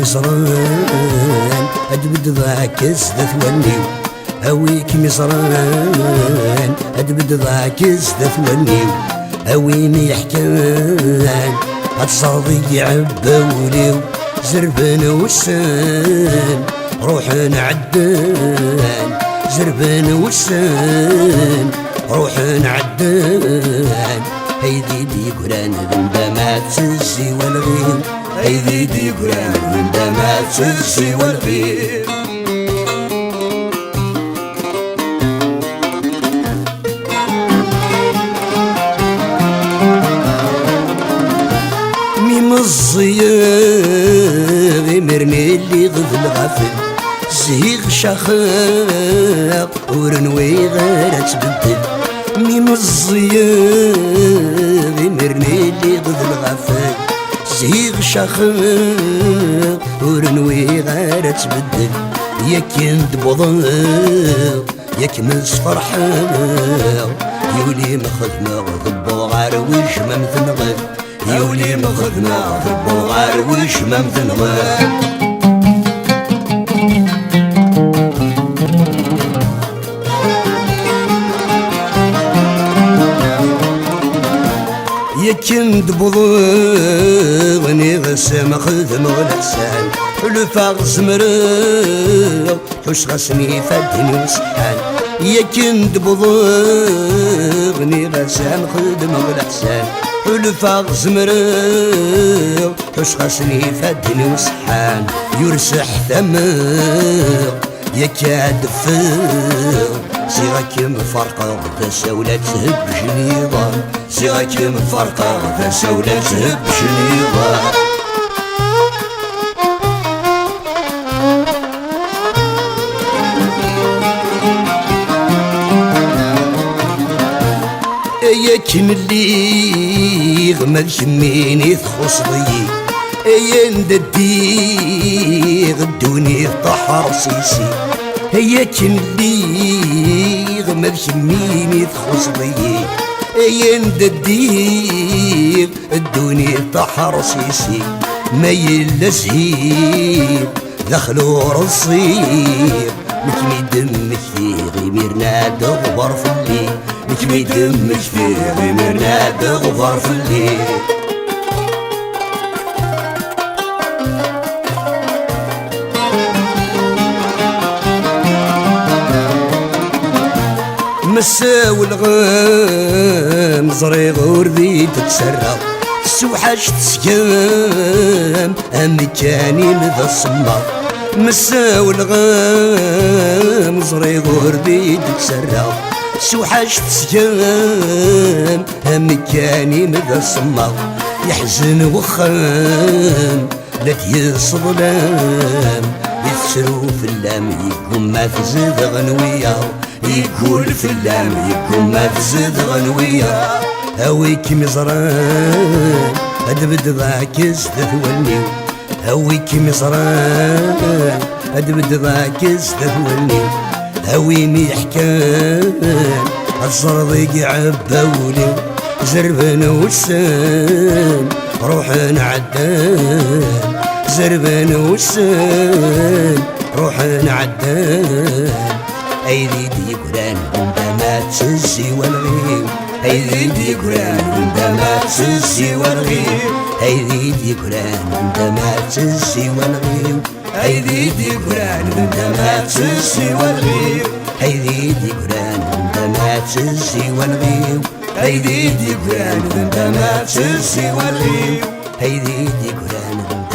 مصران أدبد ذاك ذا ثوانيو هويك مصران أدبد ذاك ذا ثوانيو هويني يحكان هتصادق عباوليو زربان وسان روح نعدان زربان وسان روح نعدان هيدي دي قران ذنبا تسي والغيم هيدي دي قران ذنبا تسي والغيم ميم الصياغ مرني اللي غذ الغفل زهيغ شخاق ورنوي غير تبدل ميم الصياغ مرني اللي غذ الغفل زهيغ شخاق ورنوي غير تبدل ياك ندبضاغ ياك مصفر حاغ يولي مخدمة غضبو غار وش ممثنغ يولي مخدمة غضبو غار وش ممثنغ يكند بضغني غسام خذم الحسان الفاغ زمرغ حوش غسني فدني وسحان يكند بضغني غسام خذم الحسان الفاغ زمرغ حوش غسني فدني وسحان يرسح ثمغ يكاد فغ صيغك مفرقة ذا سولة تهب جنيضة صيغك مفرقة ذا سولة تهب جنيضة اياك ملي غمد شميني تخص ضيي ايا نددي غدوني طحر سيسي هياك اللي غمد شميني تخص ضيي ايا نددي الدوني طحر سيسي ما يلا زهير دخلو رصير مكمي دمك فيه غيميرنا دغبر في الليل مكمي دمك فيه غيميرنا دغبر في الليل مساو الغام زريغ وردي تتسرى سوحاش تسكام أمكاني لذا الصمار مساو الغام زريغ وردي تتسرى سوحاش تسكام أمكاني لذا الصمار يحزن وخام لا تيصظلام يتسرو في اللام يقوم ما تزيد غنوية يقول في اللام يقوم ما تزيد غنوية هويك مزران أدبد ذاك استثولني هويك مزران أدبد ذاك استثولني هويني حكان الزرضيق عباولي زربان وسان روح نعدان زربان وسان روح نعدان أيدي دي قران عندما تسسي والغيب أيدي دي قران عندما تسسي والغيب أيدي دي قران عندما تسسي والغيب أيدي دي قران عندما تسسي والغيب أيدي دي قران عندما تسسي والغيب أيدي دي قران عندما تسسي والغيب أيدي دي قران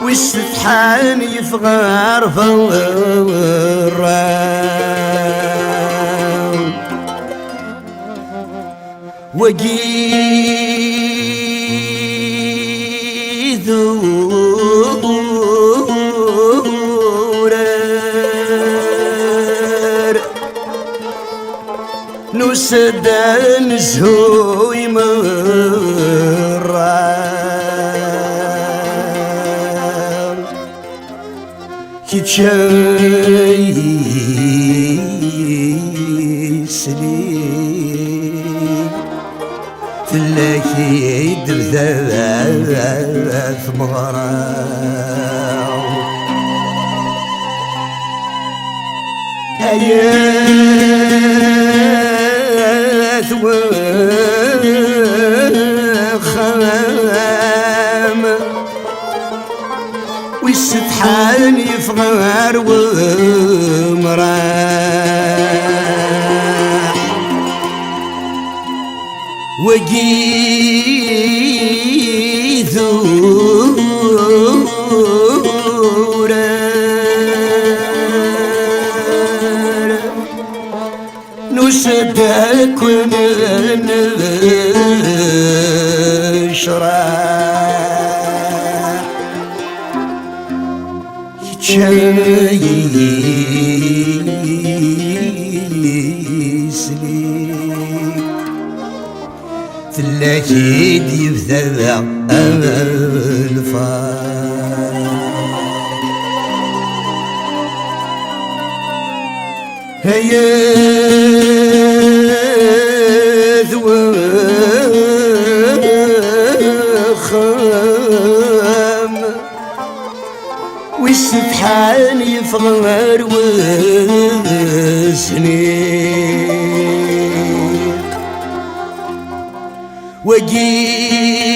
والسفحان يفغر فرام وجيذو نسدان زهوي مرام كي تشايسلي تلاكي دبذات مرام آيات وخام والسبحان يفغر ومراح وجيثو نشدك ونشرح يتشايسلي تلاكيد يبتدع الفار هيا خام والسبحان يفغر وسنين وجيذو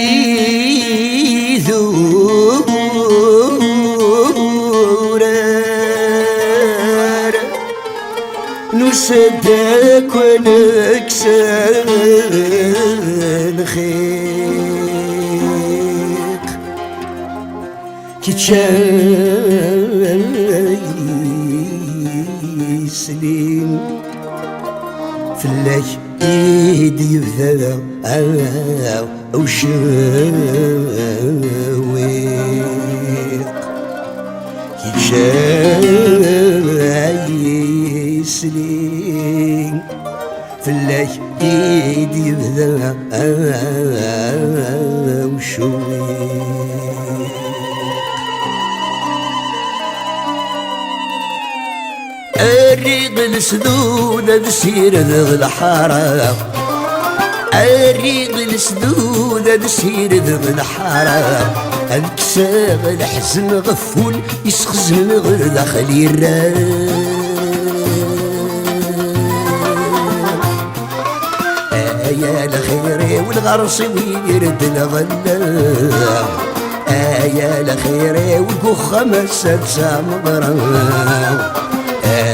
نسدك ونكسر الخيق كي تشايسلين فلاك ايدي يبثلا او شويق كي تشايسلين فلاك ايدي يبثلا او شويق الريق السدود بسير ذغ الحارة الريق السدود بسير ذغ الحارة الكساغ الحزن غفول يسخزن غير داخل الراب يا لخيري والغرصي ويرد الغلام يا لخيري والكوخة مسات سامغرام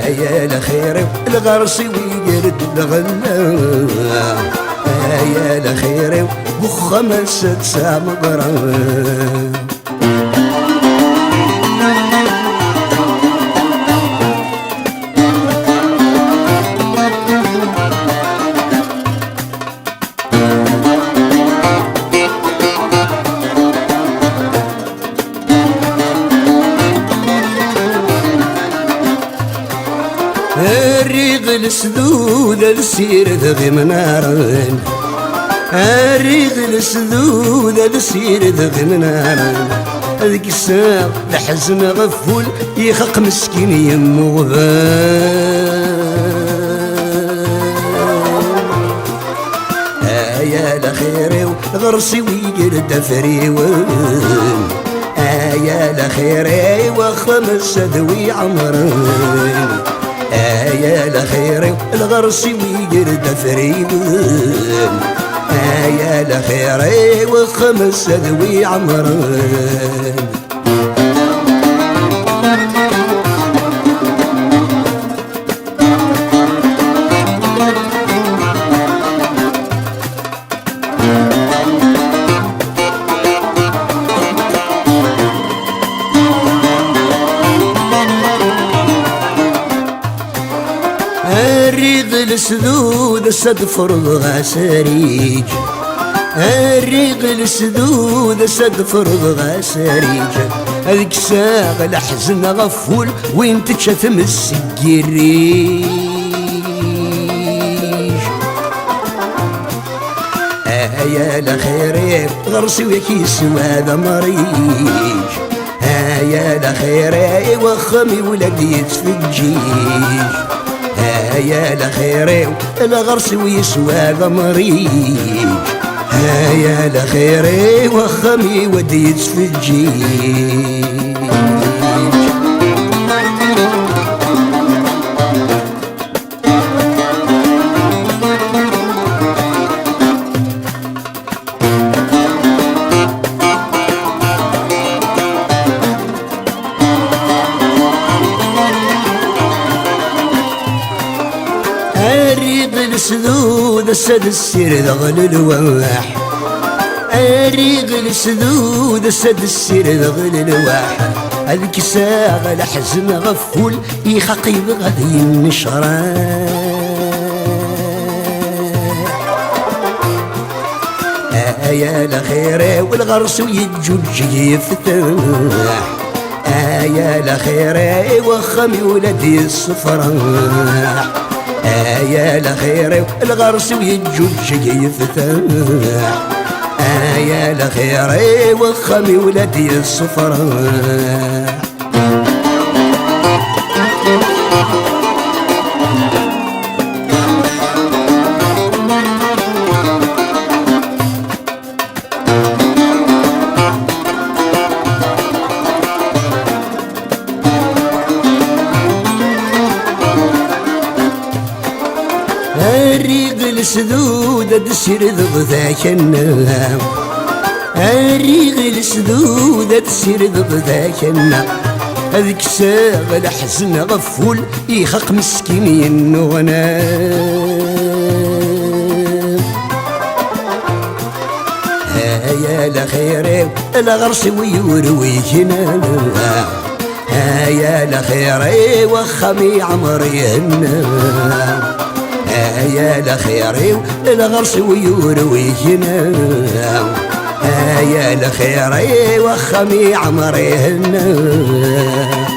يا لخيري الغرصي ويرد الغلام يا لخيري والكوخة مسات سامغرام الريق السدود السير ذغي منارن الريق السدود السير ذغي منارن هذيك الساعة الحزن غفول يخق مسكين يمو غبان يا لخيري غرسي ويقرد فريون يا لخيري وخمس ذوي عمرين يا لخيري الغرسي ويقرد فريون يا لخيري وخمس ذوي عمرين السدود السد فرض غسريج، الريق السدود السد فرض غسريج، هذيك الساعة الحزن غفول وين تشتم السكيريج. يا لخيري غرسي وكيس وهذا مريج، يا لخيري وخمي ولدي يتفجيج، يا لخيري الغرس ويسوى هذا مريج، يا لخيري وخمي ودي يتفجيج. الريق السدود السد السير ذغل الواح، الريق السدود السد السير ذغل الواح، هذيك الساعة الحزن غفول يخاقي بغادي النشران. يا لخيري والغرس ويجوج يفتح، يا لخيري وخمي ولدي الصفراح، يا لخيري الغرس ويجوج يفتح، يا لخيري وخمي ولدي الصفراح. الريق السدود تسير ذب ذاك النهام، الريق السدود تسير ذب ذاك النهام، هذيك الساعة الحزن غفول يخاق مسكين النغنام. يا لخيري الغرس ويوروي ينام، يا لخيري وخمي عمري النام، يا لخيري الغرس ويوروي ينام، يا لخيري وخمي عمري النام.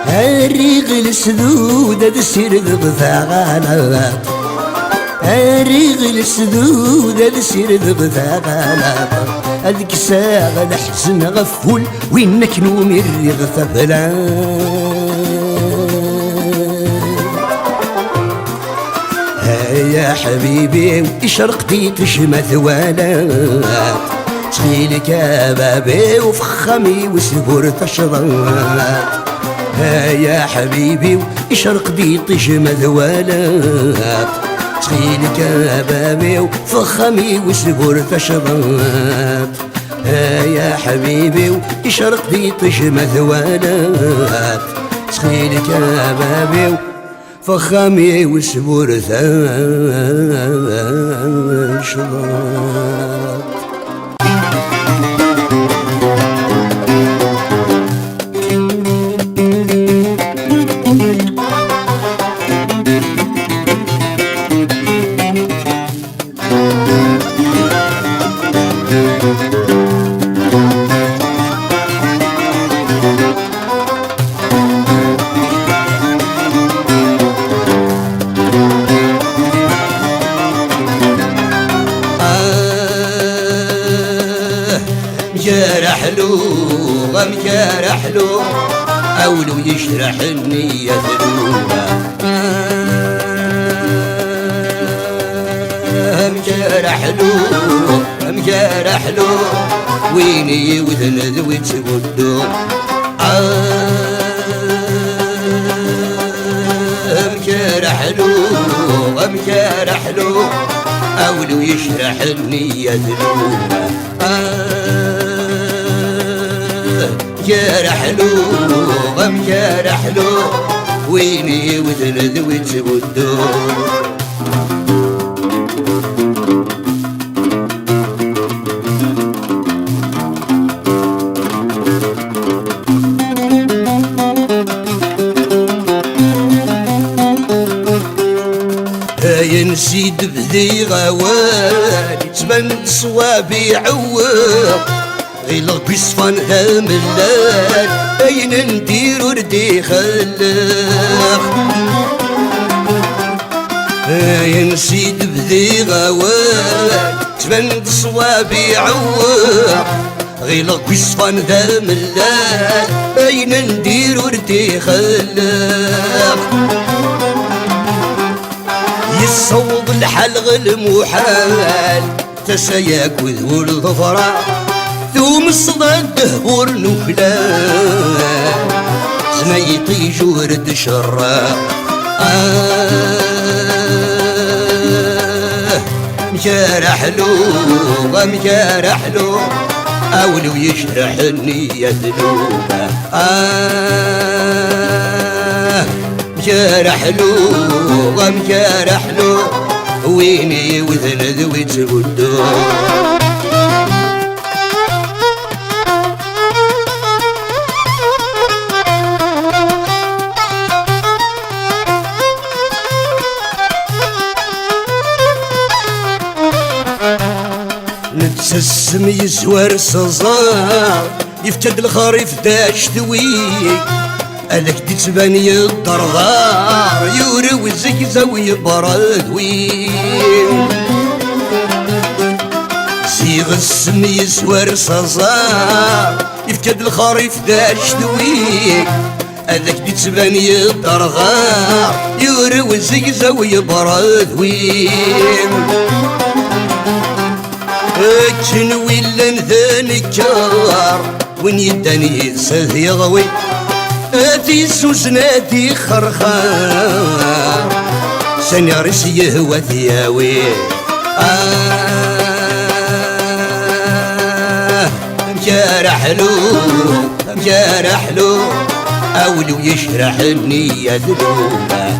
الريق السدود تسير ذب ثغالات، الريق السدود تسير ذب ثغالات، هذيك الساعة الحزن غفول وينك نومي الريغ ثبلان. يا حبيبي اشرقتي تشمث ولات، تخيلك يا بابي وفخمي وسبور تشرات، يا حبيبي اشرق دي تجمد ولات، تخيلك يا بابي وفخمي وسبور تشرات، يا حبيبي اشرق دي تجمد ولات، تخيلك يا بابي وفخمي وسبور تشرات. مجرحلو مجرحلو أولو يشرح النية ذنوبه، مجرحلو مجرحلو ويني وذن ذويت ودو، مجرحلو مجرحلو أولو يشرح النية ذنوبه، مكار حلو مكار حلو ويني وذن ذويت ودو نسيد بذي غوال تبان صوابي عوام غير بيصفان هام الليل اين ندير وردي خلاق نسيد بذي غوال تبان صوابي عوام غير بيصفان هام الليل اين ندير وردي خلاق يصوب الحلغ المحال تسياك وذور الظفرة ثوم الصدى دهور نكلان زميطي جورد شراء مكار حلو مكار حلو أولو يشرح النية ذنوبه مكار حلو مكار حلو ويني وذن ذويت ودو نتسسم يزوار صزار يفتد الخريف داش ذوي هذاك تتباني الضرغار يوري وزكزاوي برد وين صيغ السم يسوار صزار يفتد الخريف داش ذوي هذاك تتباني الضرغار يوري وزكزاوي برد وين اكن ولا نذاني كار وين يداني يسد يغوي اتي سوسناتي خرخار سنيارس يهوى ثياوي مكار حلو مكار حلو اولو يشرح النية ذنوبه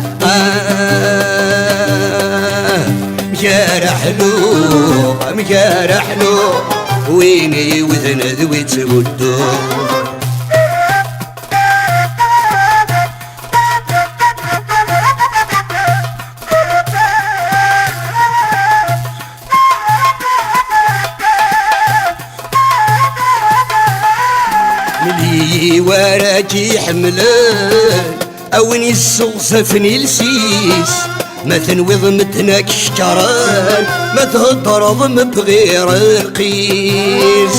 مكار حلو مكار حلو ويني وذن ذويت ودو ملي وراكي حملان أوين يصوصفني لسيس ما تنوض متناك شكران ما تهضرض بغير القيس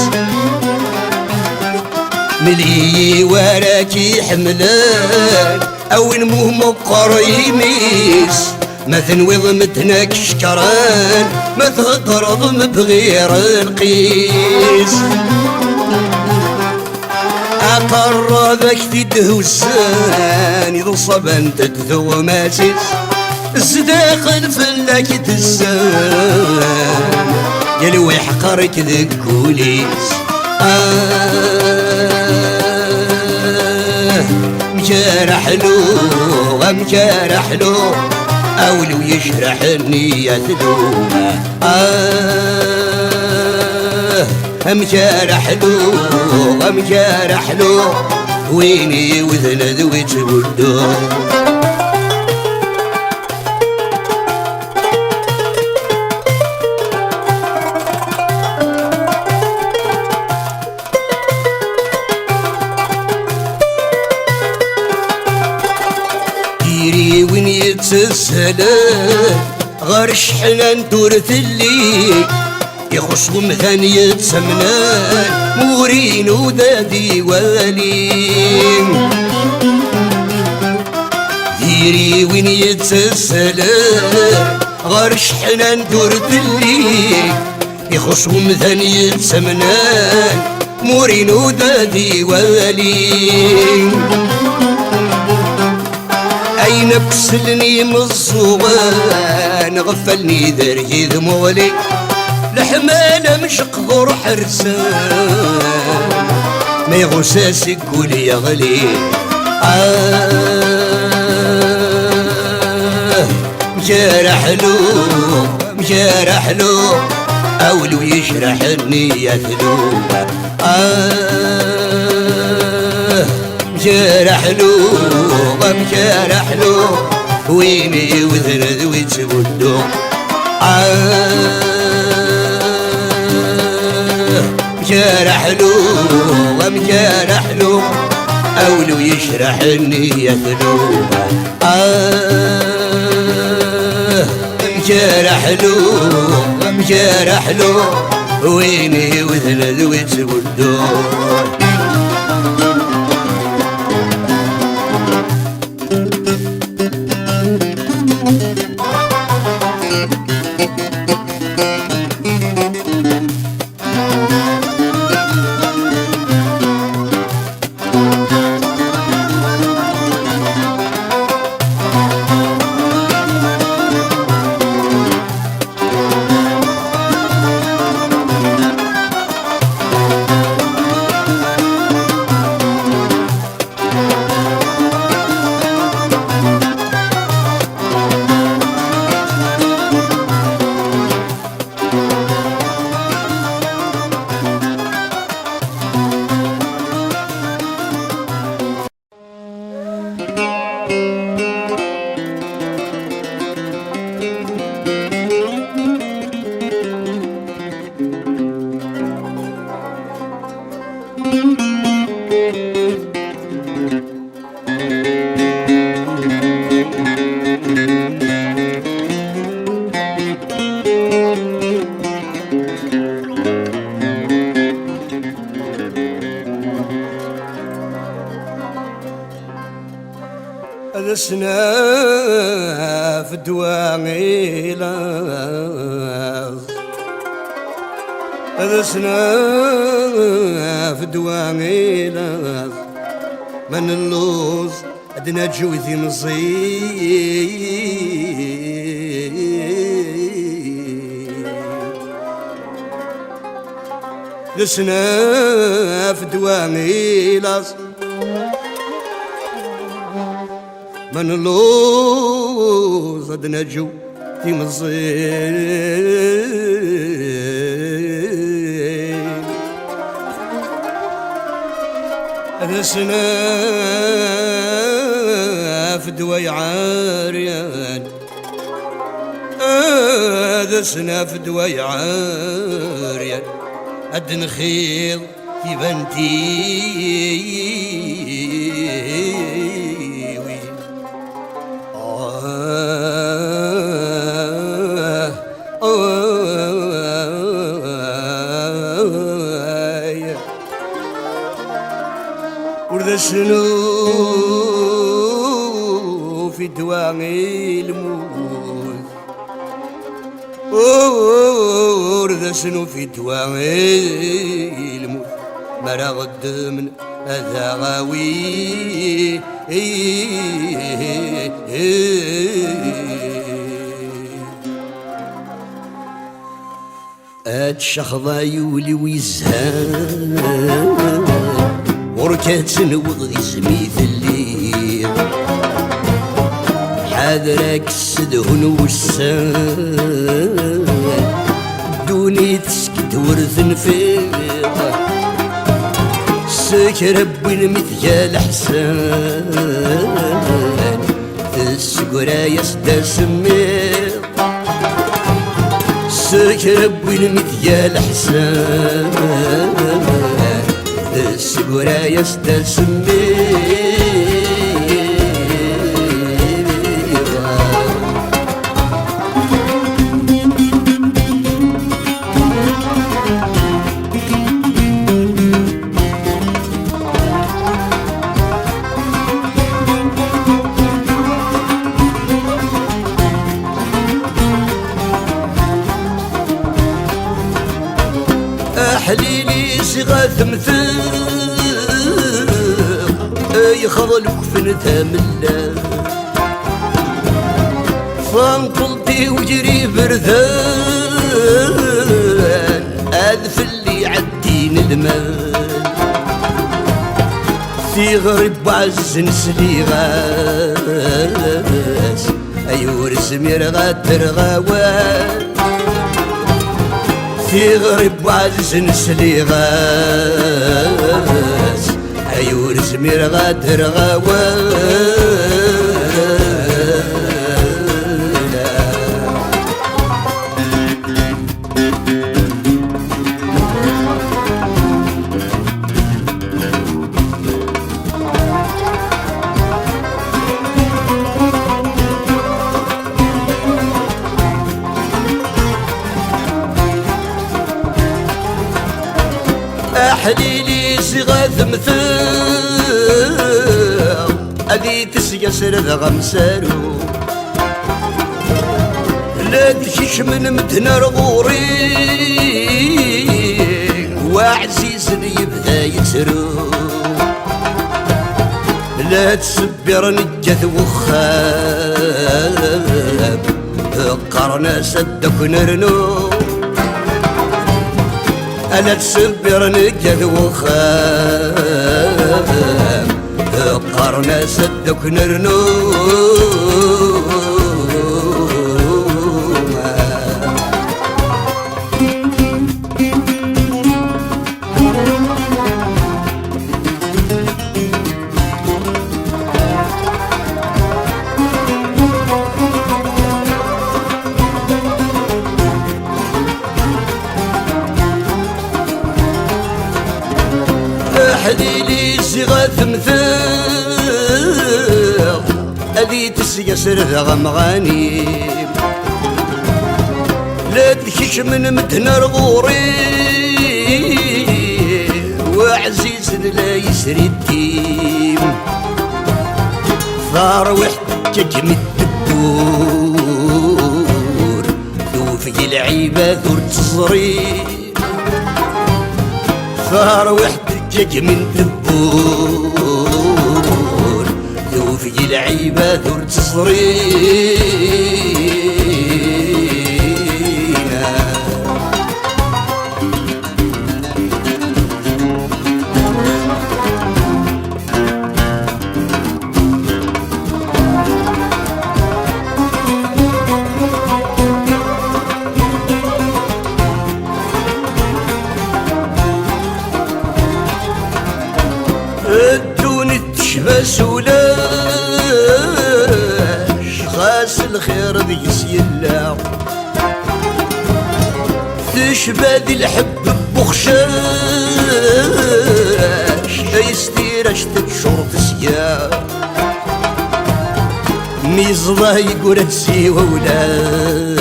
ملي وراكي حملان أوين مقر يميس ما تنوض متناك شكران ما تهضرض بغير القيس أقربك في دهوسان إذا صبن تدثو ماسس الزداخل فلاك تزان يلو يحقرك ذي الكوليس مكار حلو مكار حلو أولو يشرح النية ذنوبه مكار حلو مكار حلو ويني وذن ذويت ودو ديري وين يتسهل غير شحنا ندور الليل يخصهم ثانية سمنان مورين ودادي والين ديري وين يتسلان غير شحنا ندور الليل يخصهم ثانية سمنان مورين ودادي والين أين بسلني من الصوان غفلني درجي ذمولي لحمانة مش قدر حرسان ما يغساسك كولي يغلي مجرح له مجرح له أولو يشرح النية له مجرح له مجرح له ويني وذرد ويتبدو مجرح له ومجرح له أولو يشرح النية له مجرح له مجرح له ويني وذرد ويتبدو لسنا في الدواغيلة لسنا في الدواغيلة من اللوز أدنى جوثي نصيب لسنا في الدواغيلة من اللوز أدنى جو في مصيب لسنا في دواي عاريان لسنا في دواي عاريان أدن خير في بنتي ورد شنو في دواغي الموت ورد شنو في دواغي الموت مرا غد من هذا غاوي هاد الشخضة يولي ويزهان وركات سنوض يسميث الليل حاذرك السدهن والسان دوني تسكت ورث نفيق سكر بوين مثيال حسان تسقرا يسدى سميق سكر بوين مثيال حسان السقورة يستسمي أحليلي صغاث مثل يخضلك فنتها ملا فانطلتي وجري بردان أذف اللي عدين المال في غرب عز نسلي غاس أيور زمير غادر غوان في غرب عز نسلي غاس أيور زمير غادر غوان أحليلي صغاث مثال أذي تسيسر ذا غمسارو لا تشيش من مدنا رغوري وعزيز يبدا يترو لا تسبر نجث وخاب قرنا سدك نرنو ألا تسبر نجث وخاب قرنا سدك نرنو حليلي صغاث مثال أذي تسيسر ذا غمغاني لا تكش من مدنا رغوري وعزيز لا يسري الديم ثار وحدك من الدبور ذوفي العيبة ذور تصريم ثار وحدك جج من دبور ذوفي العيبة ذور تصرينا الدوني تشبس ولاش خاس الخير ذي سيلا تشبه ذي الحب بخشاش يستير اشتك شرط سيا ميزضه يقول تسيوه ولاش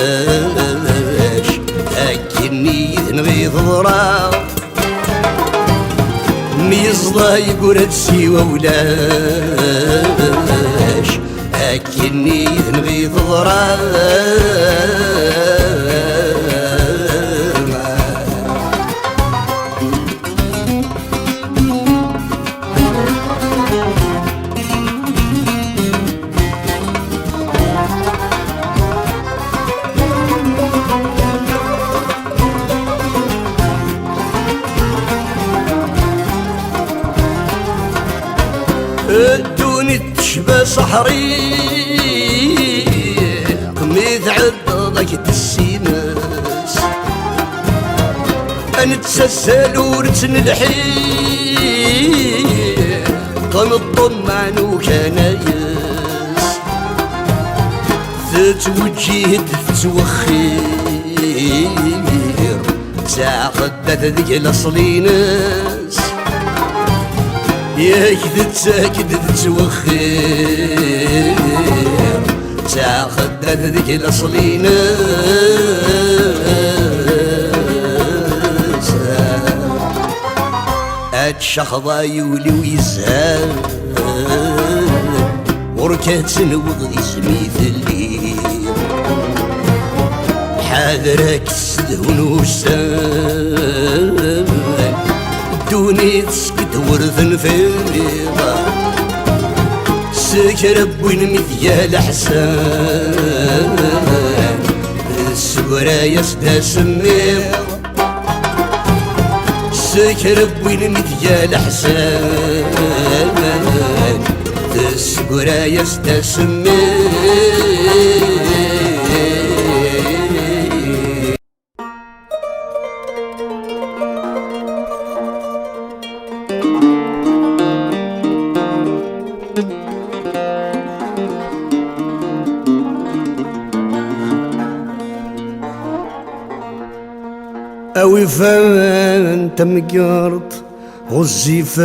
لكني نغيظ ضراب ميزضه يقول تسيوه ولاش لكني نغيظ ضراب الدوني تشبه صحريق ميث عضضك تسيناس نتسلسل ورتن الحيق قنطمان وكنايس تتوجيه تتوخير تعقدت ذيك الاصليناس ياك تتساكد تتوخير تاخد ذيك الاصليناس اتشخضا يولي ويزهاد وركات سنوض يسميث الليل حاذرك تسدهن وسان دوني تسكت ورثن في الرضا سكر بوين مذيال حسان السورة يسدى سمير سكر بوين مديال حسان تسقرا يستسمي أوي فان تمقرت غزي فاز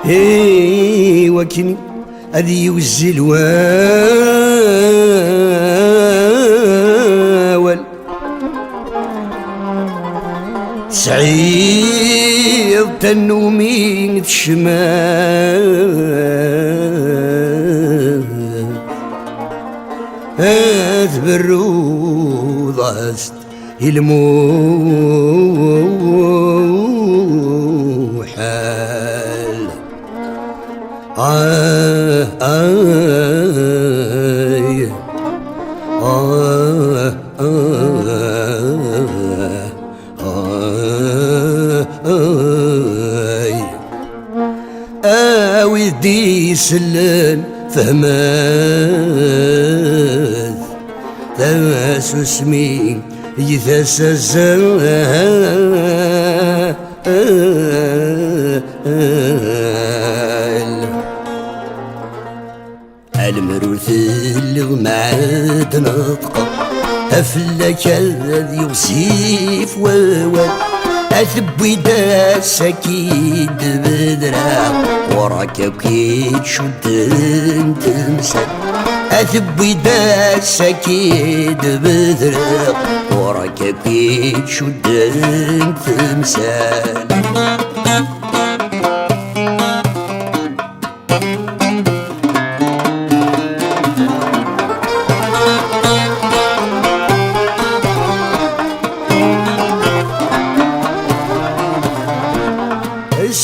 هي وكني أذي وزي الواول سعيد تنومين الشمال أذبرو ضاست الموحل ودي سلن فهمت ثاس اسمي يثاس الزمان المروث اللي تنطق أفلك الذي يوصيف ووال أثبي داس أكيد بدرا وراك كيد شد تمسك أثبي داس أكيد بدرا وراك كيد شد تمسك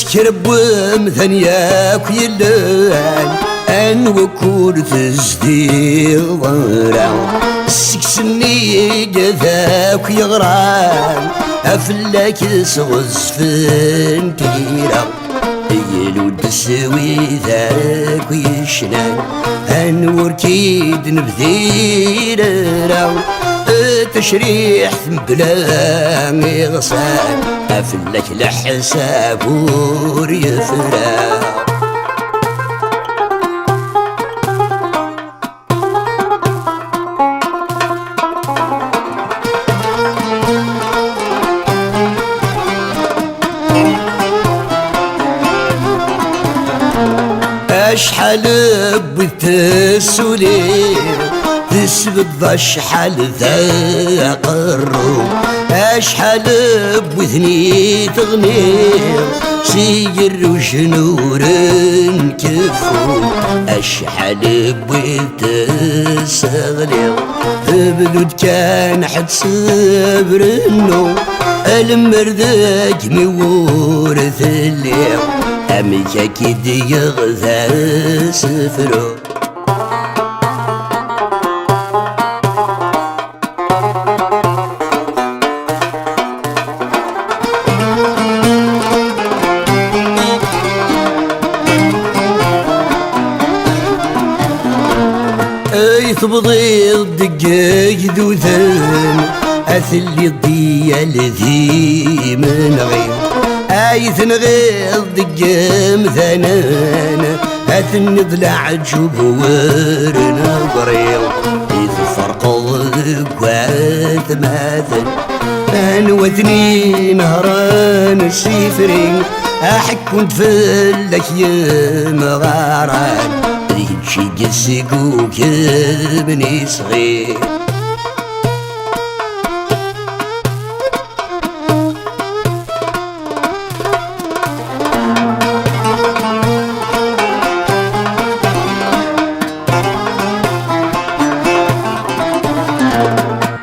اسكرب ومثنياك يلان ان وكور تزدي ضرع سكسني جذاك يغران افلاك سغز فنتيرا يلو تسوي ذاك ويشنان ان وركيد نبذير راو تشريح بلا مغصان أفلك لحساب وريفرا أشحال بتسولي تسبب شحال ذا قرو أشحال بوذني تغني سير وجنور كفو أشحال بويت تسغلي بلود كان حد صبرنو المرداك مورث الليل أميكا كيد يغذى سفرو تبضي الدقاق ذوثان أثلي الضيال ذي من غير ثنغي الدقام ثنان أثني ضلع جبور نظري فرق الذكوات ماثل أنوثني نهران السفرين أحكم تفلك يا مغاران شي قسقوك يا بني صغير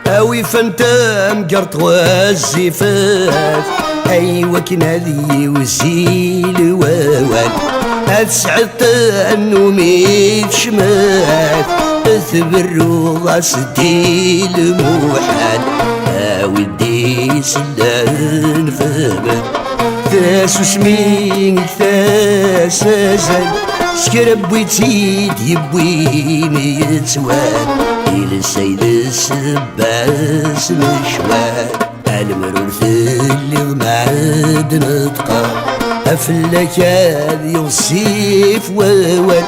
اوي فانتم قرط والزفاف ايوا كنادي وسيل ووال أسعد النومي شمات تبرو غاسدي الموحل ودي سلان فهمه ثاس وسمين ثاس أزل سكرب ويتيد يبويني يتوان إلى السيد السباس مشوان المرور اللي غمعد نطقى أفلك هذي يوصيف وول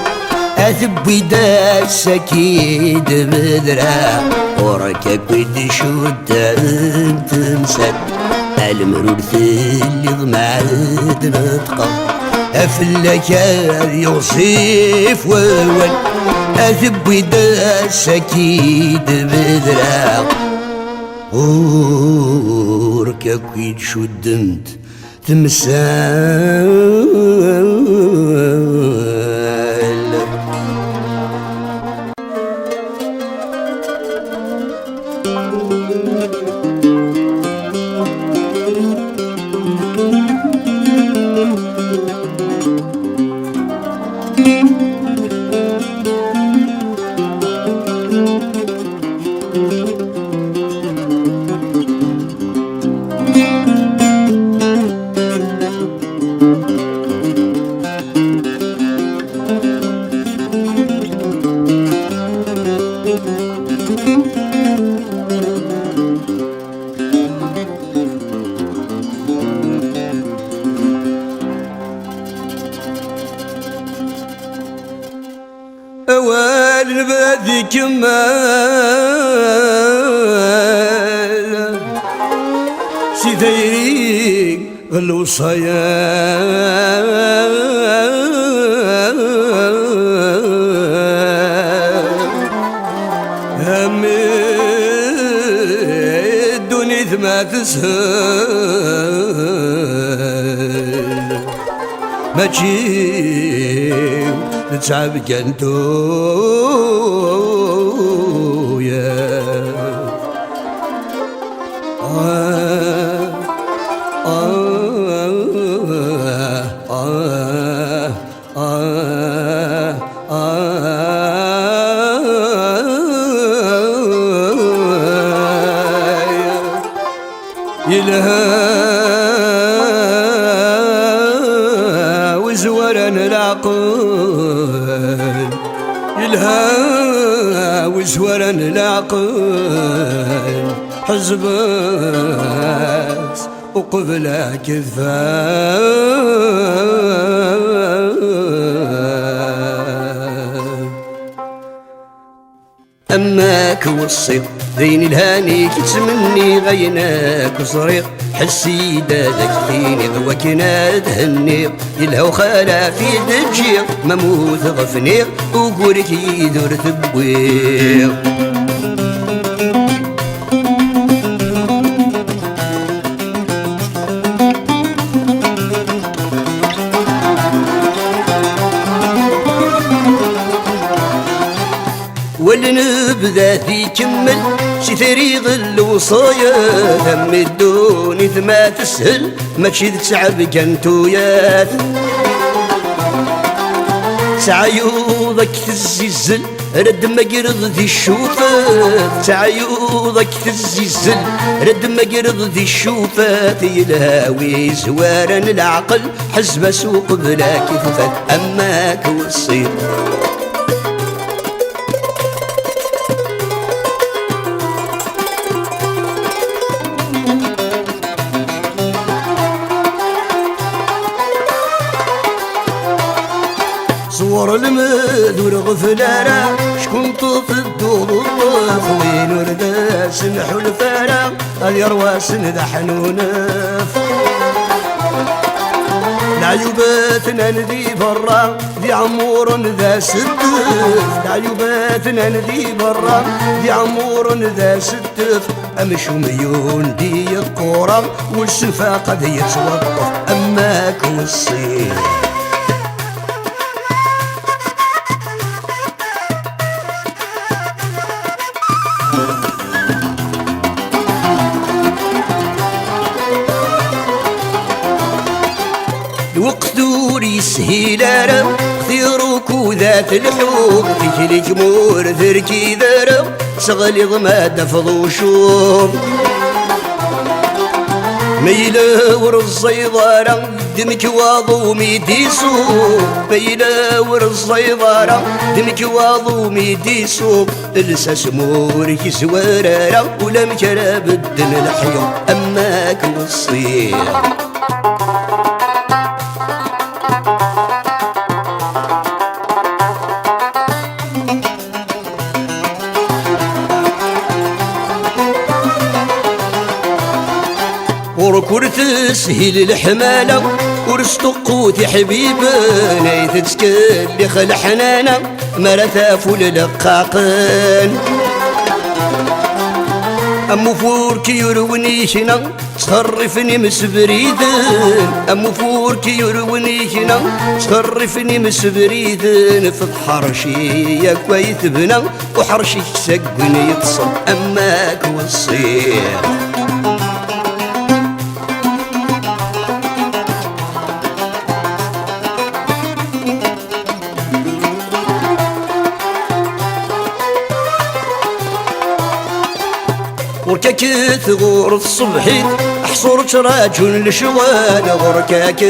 أثبي داس أكيد مدرع وركب ودي شدان تمسك المرور اللي غمعد نطقى أفلك هذي يوصيف وول أثبي داس أكيد مدرع وركب ويد شدنت تمثال. أوال بادي كمال سيديري الوصايا همدوني ثما تسهل ماشي نتعب كنتو يا يلها وزورن العقل يلها وزورن العقل حزباس وقبل كذاب أماك والصيف ذين الهاني كتمني غيناك وصريق حسي دادك فيني ذوكنا تهني يلها وخالا في دجير مموت غفني وقولك يدور تبوير والنبذة يكمل شي ثريغ الوصايا ثم الدوني ثما تسهل ماشي تعب كنتويات تعيوضك تزيزل رد ما قرض الشوفات تعيوضك تزيزل رد ما قرض الشوفات يلهاوي زوارن العقل حزب سوق بلا كفات أماك والصيف صور المدور غفلارة شكون طوف الدول الطوف وين وردا سنحو الفارة اليرواس ندحن ونف العيوباتنا ندي برا دي عمور ذا ستف العيوباتنا ندي برا دي عمور ذا ستف أمشو ميون دي القرى والشفاقة دي يتوقف أماك والصيف وقت دوري سهيلارة ثيروك وذات الحوب تجلي جمور ذركي ذرب صغلي ضما دفض وشوب ميلة ورالصيدارة دمك واضومي ديسوب ميلة ورالصيدارة دمك واضومي ديسوب السا سمورك زوارارة ولا مكرا بدن الحيو أماك والصير وركورت سهيل الحمالة ورست قوتي حبيبنا يتسكل خل حنانة مرثا فول لقاقن أمو فورك يروني شنا صرفني مسبريدن أمو فورك يروني شنا صرفني مسبريدن في الحرشي يا كويت بنا وحرشي سقني يتصل أماك والصير وركاك ثغور الصبحيت احصرت راجل لشوان وركاك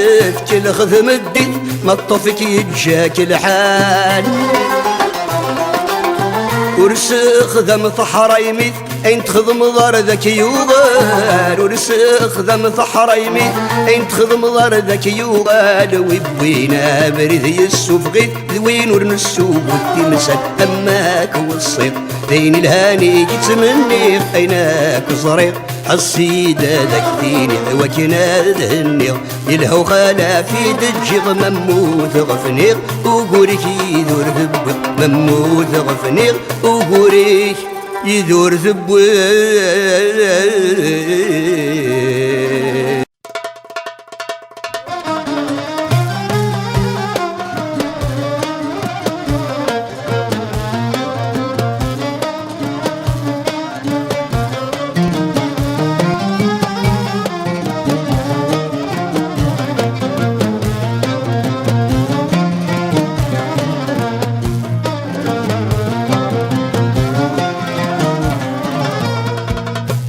كل خذم الدين ما طفك يجاك الحال ورسخ ذم ثحريميت اين تخدم ضار ذاك يوغال ورسخ ذم ثحريميت اين تخدم ضار ذاك يوغال ويبوينا بريد يسوفغي ذوين ورنسوب والتمسك أماك والصيف دين الهاني يتمني عيناك صريق حصيدة ذاك ديني وكنا ذهني يلهو خالا في دجيغ مموت غفنيغ وقوريك يدور ذب مموت غفنيغ وقوريك يدور ذب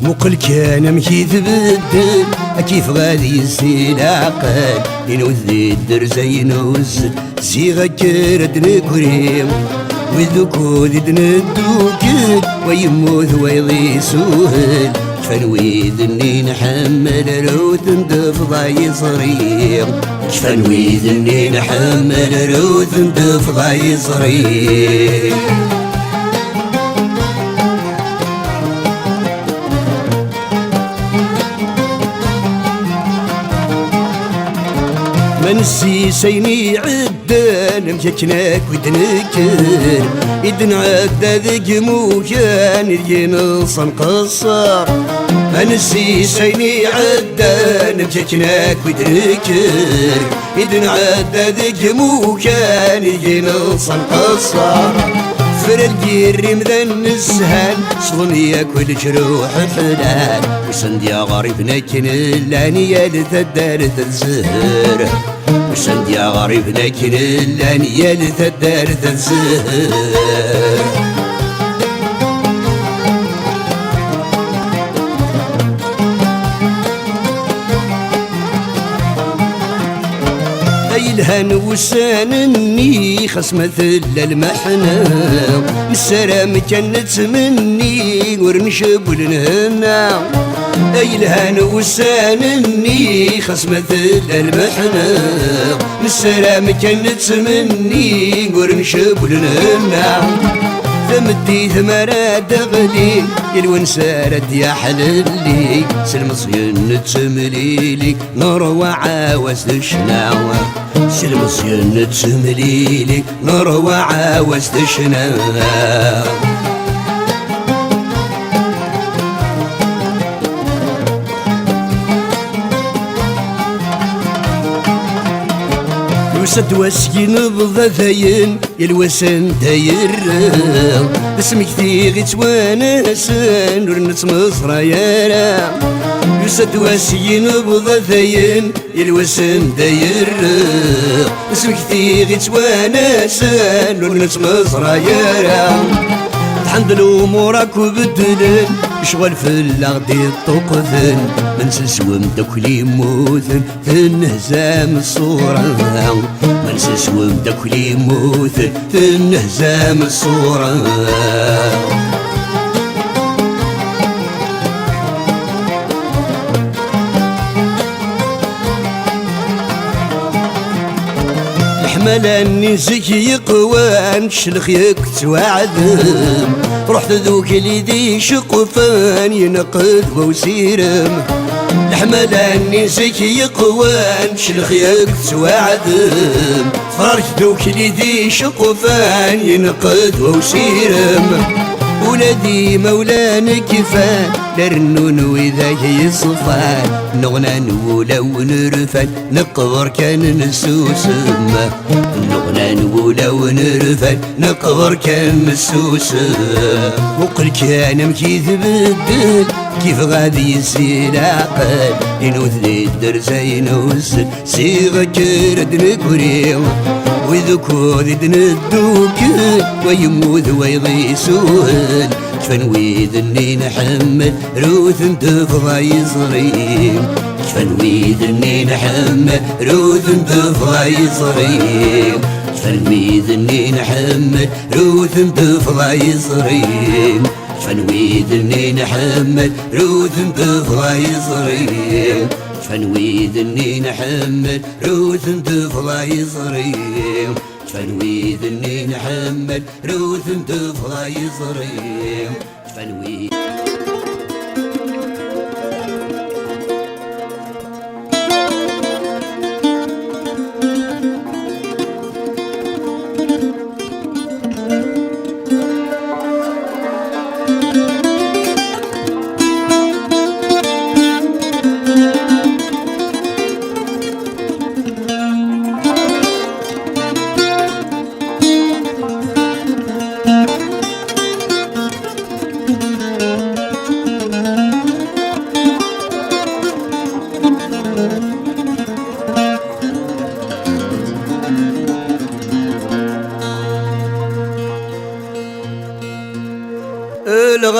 وقل كان مشي تبدل كيف غادي يسي العقل ينوذي الدرزة ينوز زيغة كرد نكريم وذكود دندوكل ويموت ويضي سهل شفنويذ اني نحمل روث ندفض يصريم شفنويذ اني نحمل روث ندفض يصريم منسي سيني عدان مشكناك ودنكر إدن عدا ذيك موكان ينص نقصر منسي سيني عدان مشكناك ودنكر إدن عدا ذيك موكان ينص نقصر فرقي مذن السهل صغني كل جروح حلال وسند يا غريب نكن اللانية لتدار الزهر وسند يا غريب نكن اللانية لتدار الزهر الهن وسانني خص مثل المحنة السلام كان نتمني ورنشب ولنهنا الهن وسانني خص مثل المحنة السلام كان نتمني ورنشب ولنهنا ثمدي ثمرة دغلي يلون سارد يا حللي سلمصين نتمليلي نور وعاوز دشناوة سلمصين نتمليلي نور وعاوز دشناوة سد واسكين بضاثين يلوسن داير اسمك ثيغي توانسن ورنت مصر يارا يسد واسكين بضاثين يلوسن داير اسمك ثيغي توانسن ورنت مصر يارا تحمد الامورك وبدلن شغل في الغدي الطقذن منسس ومدكلي موثن تنهزام الصورة منسس ومدكلي موثن تنهزام الصورة الحملة النسك يقوان شلخ يكتوعدم رحت ذوك اللي ذي شقفان ينقذ وسيرم الحملة النسك يقوان شلخ يكتوعدم فرحت ذوك اللي ذي شقفان ينقذ وسيرم ولدي مولانا كفان لرنون وإذا يصفان نغنى نولا ونرفان نقبر كان نسوسم نغنى نولا ونرفان نقبر كان نسوسم وقل كان مكيث بدل كيف غادي يسير عقل ينوث لي الدرزين وسل صيغة كرد نكوريو وذكور ندوكل ويموت ويضيسون كفن اني نحمل روث تفضى يصريم كفن اني نحمل روث تفضى يصريم كفن اني نحمل روث تفضى يصريم كفن اني نحمل روث تفضى يصريم فنويد اني نحمل روث تفضى يصريم فنويد اني نحمل روث تفضى يصريم فنويد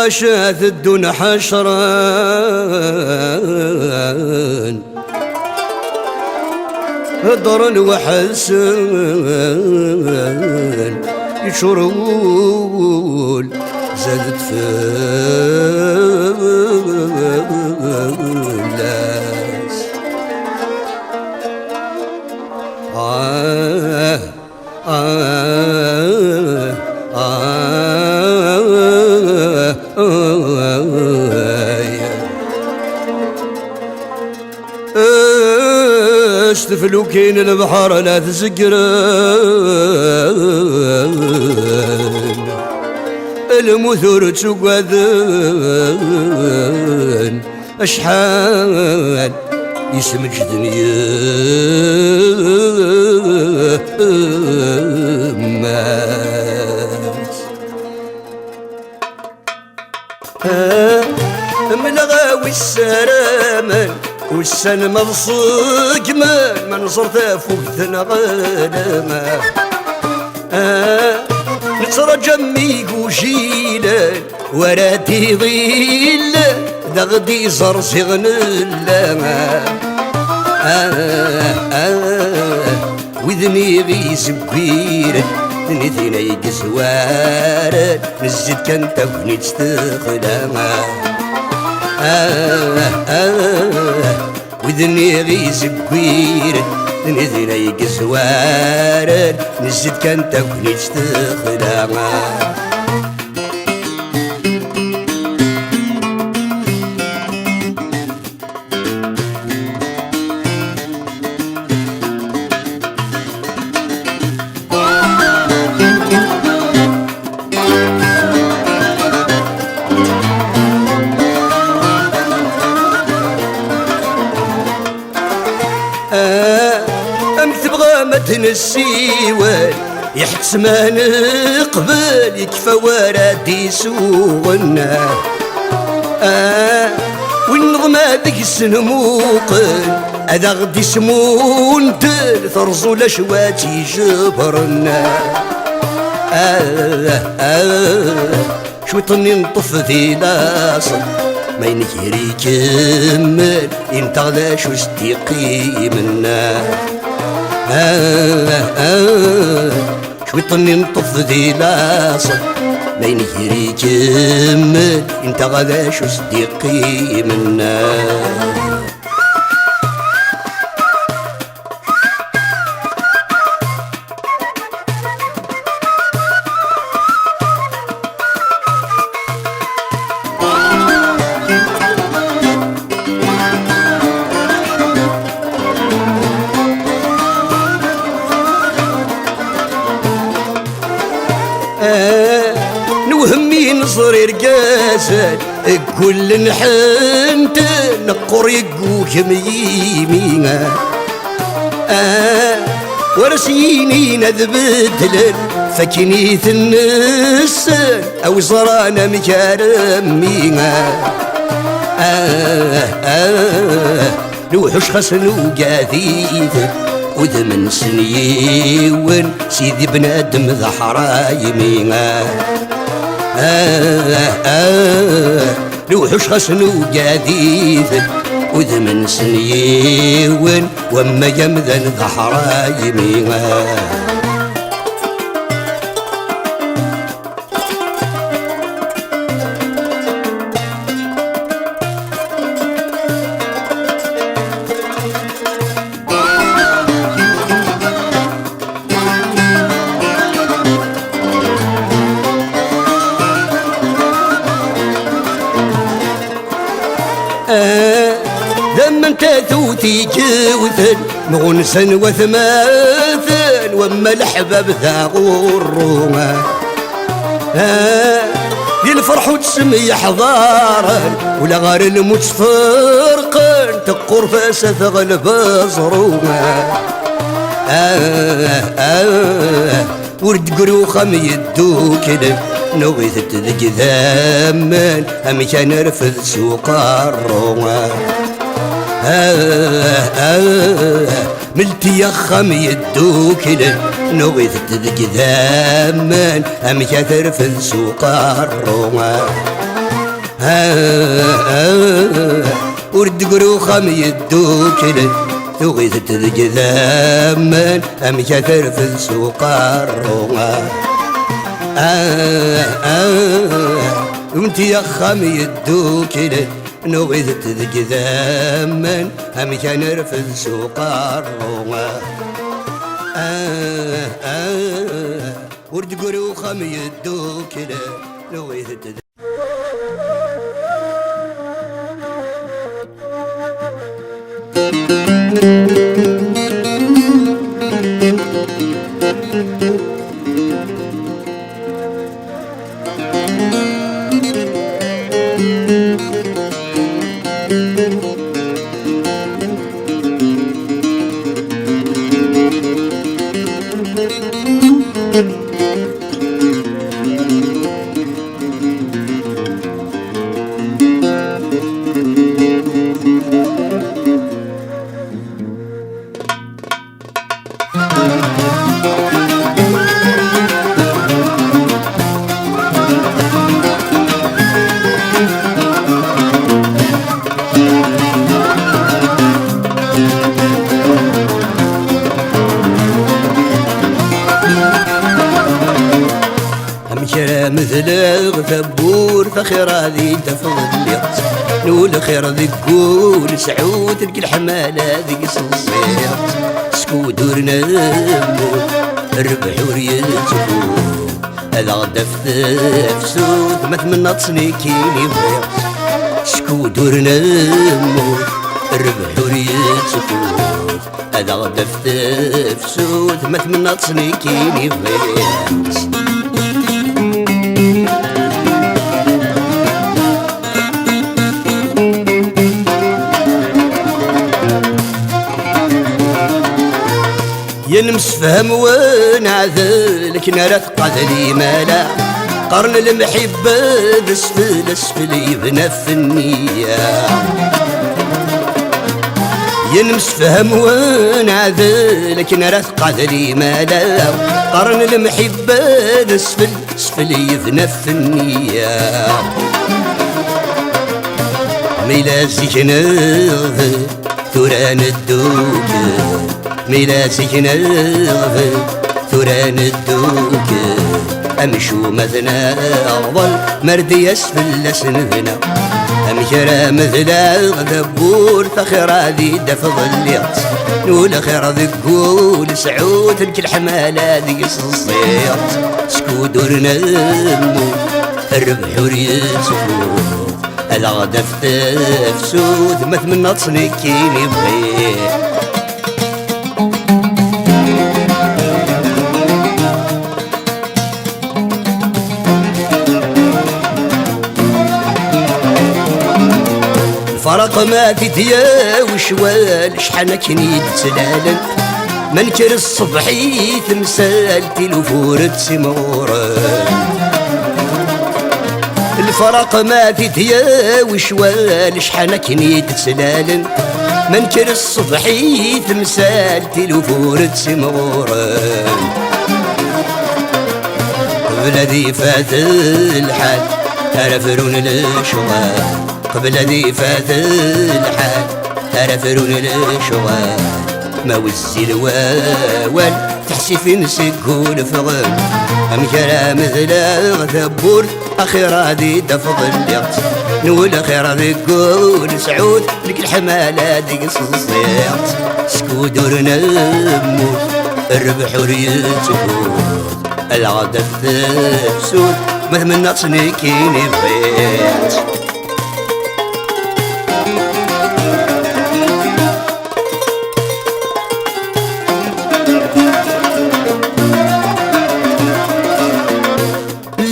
الغشاث الدون حشران هدر وحسن يشرول زادت في الناس اشتفلو كين البحر لا تسكرن المثور تسقذن اشحال يسمج دنيا من غاوي السلام والسن مبصوق من صرت فوق ثنغلما نترجى ميقو جيلا وراتي ظيل دغدي زرسي غنلا وذني غيس بكير نثينا يقسوار نزيد كان تبني تستخدما وذني غيس بكير نثينا يقسوار نزيد كان تبني تستخدما ورد السيوان يحتس ما نقبل يكفى ورد يسوغنا والنظم هذيك السنموقن هذا غدي سمون ترزو لشوات يجبرنا شوي طني نطف ذي لاصل ما ينكري كمل انت غدا شو صديقي منا شوي طني نطف ذي لاصل ما ينكري كمل انت غدا شو صديقي منا نوهمي نصري رقاسات كل نحنت نقر يقوك ميمينا ورسيني نذبدلن فكنيت النسان او زرانا مكارمينا نوحش خسن وقاذيث وذمن سنيون سيدي بنادم ذا حرايمينا نوحش خسن وقاذيث وذمن سنيون وما يمذن ذا حرايمينا لما انت ثوتي جوثن مغنسن وثماثن وما الحباب ذا غروما دي الفرح وتسمي حضارا ولا غار الموت فرقا تقر فاسة تغلب زروما ورد قروخة ميدو كده نغيث تذك ذامان هم كان رفض سوق الروما ملتي يخم يدو كده نغيث تذك ذامان هم كان رفض سوق الروما ورد قروخة ميدو كده نغيث تذك ذامان هم كان رفض سوق الروما وانت يا خام يدو كده نغيث تذك ذاما هم كان رفض سوق الروما ورد قرو خام يدو كده نغيث تذك مثل ثبور فخير هذه تفضل نقول خير ذي قول سعود تلقي الحمالة ذي صصير سكودور نمو الربح وريتبو هذا غدا فسود ما تمنى تصنيكيني بغير سكودور نمو الربح وريتبو هذا غدا فسود ما تمنى تصنيكيني بغير نمسفهم ونعذلك نار تقاتلي مالا قرن المحبة بسفل اسفل يبنى في النية ينمسفهم ونعذلك نار تقاتلي مالا قرن المحبة بسفل اسفل يبنى في النية ميلاسك نغفل ثوران الدوك ميلاسك نغفل ثوران الدوك أمشو مثنى أفضل مردي أسفل لسنفنا أمشرا مثل غذبور تخير هذي دفض الياس نقول خير ذكول سعود لك الحمالة ذي الصياط سكودور نمو الربح وريسفو الغدا فتفسود مثمن تصنكيني بغير الفرق ما تديا وشوال شحنك نيد سلالن منكر الصبحي تمثال تلفورة سموران الفرق ما تديا وشوال شحنك نيد سلالن منكر الصبحي تمثال تلفورة سموران بلدي فات الحال تعرفون الشغال قبل ذي فات الحال تعرفون الشغال ما وزي الواول تحسي في نسكون فغل أم كلام مثل غثبور أخير هذي دفض اليقت نقول خير هذي قول سعود لك الحمالة ديك الصياط سكودور نموت الربح وريتكود الغدا الثفسود مثمن تصنيكيني بغيت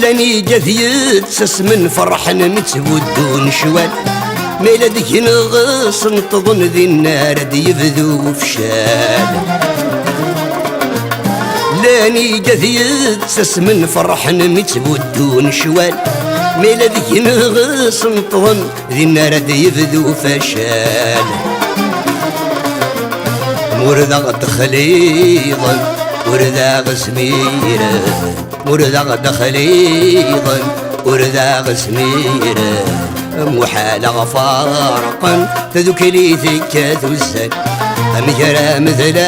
لاني جثيت سس من فرح نمتودون شوال ميلادك نغص نتظن ذي النار دي يبذو فشال لاني جثيت سس من فرح نمتودون شوال ميلادك نغص نتظن ذي النار دي يبذو فشال مرذق خليظا ورذاق سميرة ورذاق خليظا ورذاق سميرة محالة فارقا تذكلي ثكات والزن أمجرى مثل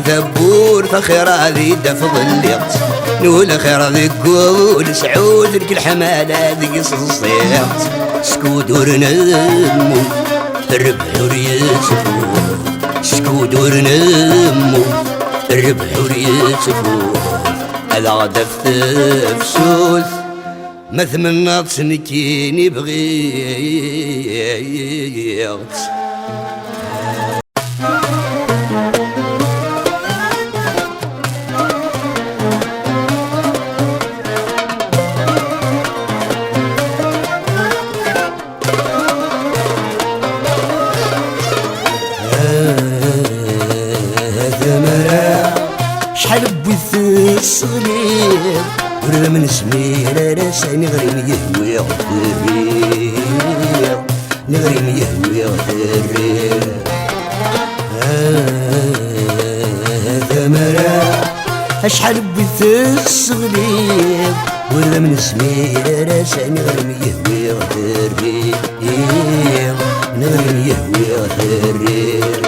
ذبور فخير هذي دفض اليقت نقول خير ذي قول سعود لك الحمالة ذي الصياط سكودور نمو الربح وريسفو سكودور نمو الربح وريتفو الغدا فتفسوس مثمن تصنكيني بغيت شحال بوث الصغير ورد من سمير راسي غريم يهوي غدرير نغريم يهوي غدرير ثمرة شحال بوث الصغير ورد من سمير راسي غريم يهوي غدرير نغريم يهوي غدرير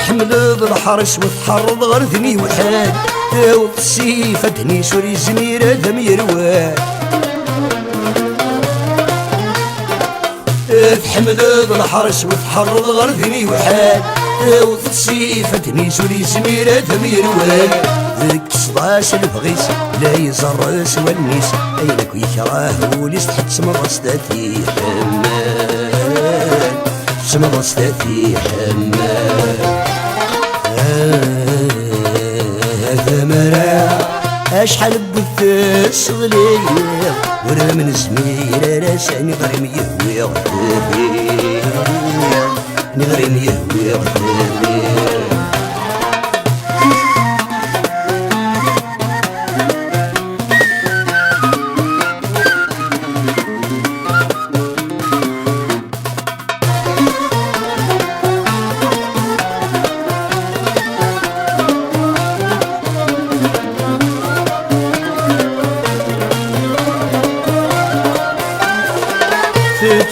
تحمل بالحرس وتحرض غرثني وحال وتصيفة دني سوري زميرة دم يروان تحمل بالحرس وتحرض غرثني وحال وتصيفة دني سوري زميرة دم يروان ذك صداش البغيس لا يزرس والنيس أينك يكراه وليس تحت سمر ستاتي حمال سمر ستاتي حمال ثمرة أشحال بث صغلي ورا من زمير راساني غريم يهوي غدابي نغريم يهوي غدابي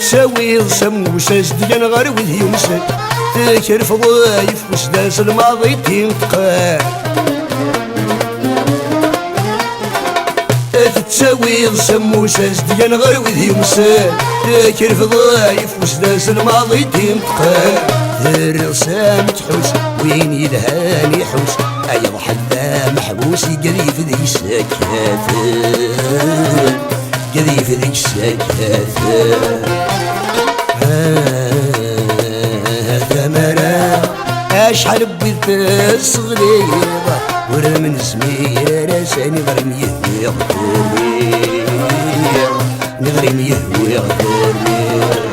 تساوي سموسة جديا غير وذ يمسك تكر فضايف وسداس الماضي تنتقال تساوي سموسة جديا غير وذ يمسك تكر فضايف وسداس الماضي تنتقال الرسام تحوس وين يلهاني يحوس أيضا حدا محبوس يقذيف ذي السكات قذيف ذي السكات ثمرة أشحال بيت الصغيرة ورا من زمير راساني غريم يهوي غدابي نغريم يهوي غدابي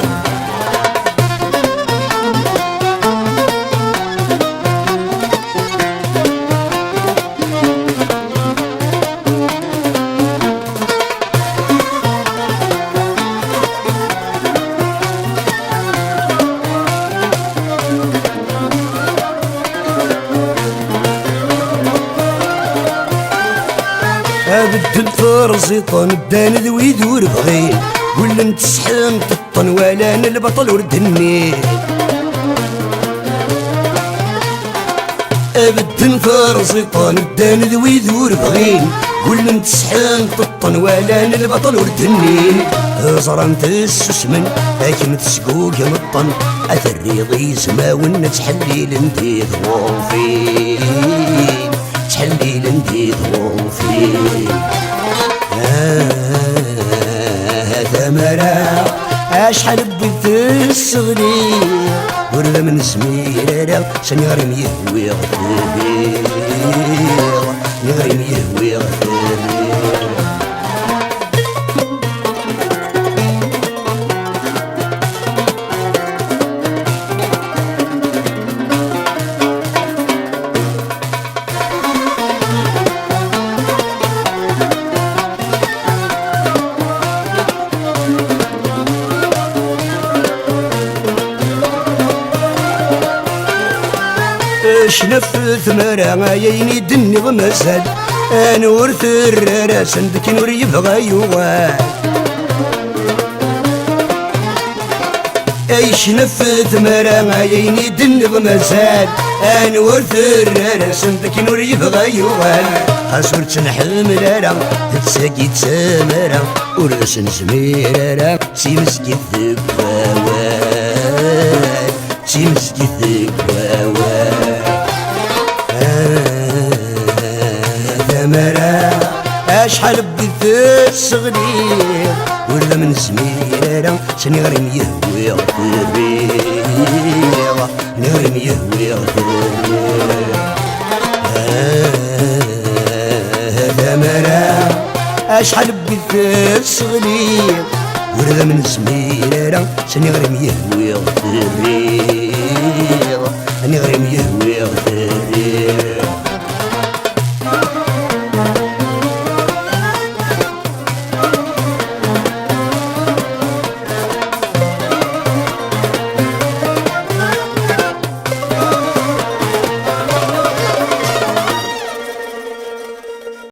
بدل فرزيطان بدان ذوي يدور بغين ولا نتسحن تطن ولا انا البطل ورد النيل بدل فرزيطان بدان ذوي يدور بغين ولا نتسحن تطن ولا انا البطل ورد النيل زرنت السسمن لكن تسقوق مطن اثري سما ونا تحليل انتي ظروفين تحليل انتي ظروفين ثمرة أشحال بيت الصغير ورا من زمير ساني غريم يهوي غدابي نغريم يهوي غدابي شنف ثمرة عيني دني غمسد انا ورث الراس عندك نور يبغى يوال اي شنف ثمرة عيني دني غمسد انا ورث الراس عندك نور يبغى يوال خسرت نحمل تساقي تسامرة ورث نزميرة سي مسكي الذكوان سي مسكي الذكوان ثمرة أشحال بيت الصغير ولا من زميرة ساني غريم يهوي غدابي غريم يهوي غدابي ثمرة أشحال بيت الصغير ولا من زميرة ساني غريم يهوي غدابي غريم يهوي